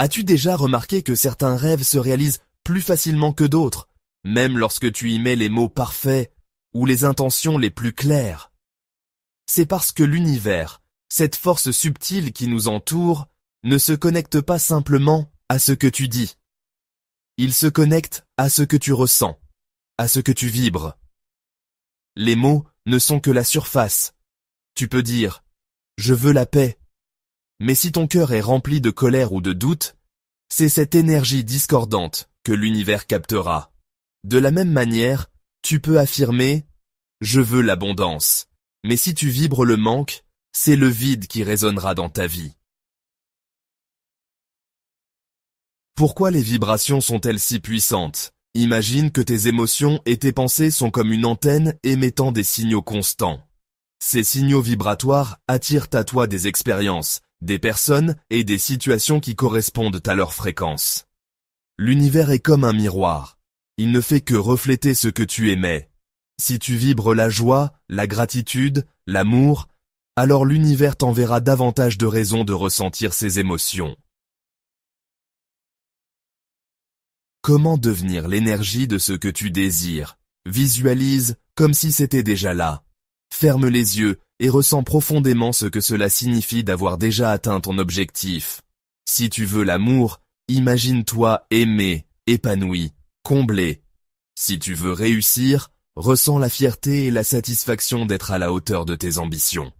As-tu déjà remarqué que certains rêves se réalisent plus facilement que d'autres, même lorsque tu y mets les mots parfaits ou les intentions les plus claires? C'est parce que l'univers, cette force subtile qui nous entoure, ne se connecte pas simplement à ce que tu dis. Il se connecte à ce que tu ressens, à ce que tu vibres. Les mots ne sont que la surface. Tu peux dire « je veux la paix ». Mais si ton cœur est rempli de colère ou de doute, c'est cette énergie discordante que l'univers captera. De la même manière, tu peux affirmer « je veux l'abondance ». Mais si tu vibres le manque, c'est le vide qui résonnera dans ta vie. Pourquoi les vibrations sont-elles si puissantes? Imagine que tes émotions et tes pensées sont comme une antenne émettant des signaux constants. Ces signaux vibratoires attirent à toi des expériences, des personnes et des situations qui correspondent à leur fréquence. L'univers est comme un miroir. Il ne fait que refléter ce que tu émets. Si tu vibres la joie, la gratitude, l'amour, alors l'univers t'enverra davantage de raisons de ressentir ces émotions. Comment devenir l'énergie de ce que tu désires? Visualise comme si c'était déjà là. Ferme les yeux et ressens profondément ce que cela signifie d'avoir déjà atteint ton objectif. Si tu veux l'amour, imagine-toi aimé, épanoui, comblé. Si tu veux réussir, ressens la fierté et la satisfaction d'être à la hauteur de tes ambitions.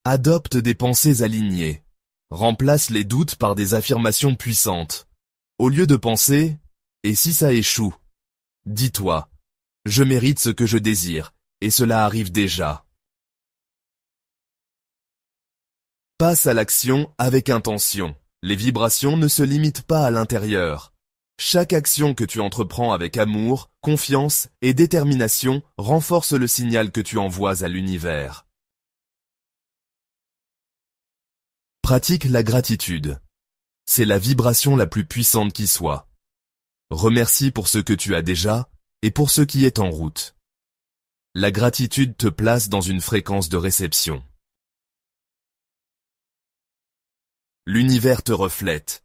Adopte des pensées alignées. Remplace les doutes par des affirmations puissantes. Au lieu de penser « et si ça échoue ?» dis-toi « je mérite ce que je désire, et cela arrive déjà ». Passe à l'action avec intention. Les vibrations ne se limitent pas à l'intérieur. Chaque action que tu entreprends avec amour, confiance et détermination renforce le signal que tu envoies à l'univers. Pratique la gratitude. C'est la vibration la plus puissante qui soit. Remercie pour ce que tu as déjà et pour ce qui est en route. La gratitude te place dans une fréquence de réception. L'univers te reflète.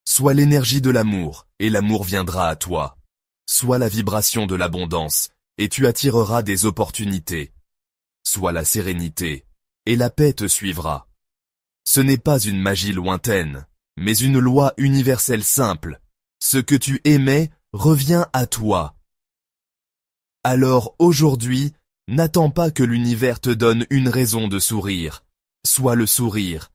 Sois l'énergie de l'amour et l'amour viendra à toi. Sois la vibration de l'abondance et tu attireras des opportunités. Sois la sérénité et la paix te suivra. Ce n'est pas une magie lointaine, mais une loi universelle simple. Ce que tu émets revient à toi. Alors aujourd'hui, n'attends pas que l'univers te donne une raison de sourire. Sois le sourire.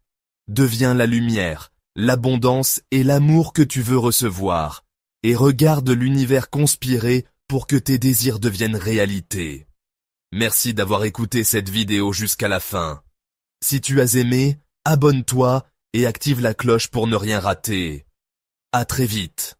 Deviens la lumière, l'abondance et l'amour que tu veux recevoir. Et regarde l'univers conspirer pour que tes désirs deviennent réalité. Merci d'avoir écouté cette vidéo jusqu'à la fin. Si tu as aimé, abonne-toi et active la cloche pour ne rien rater. À très vite.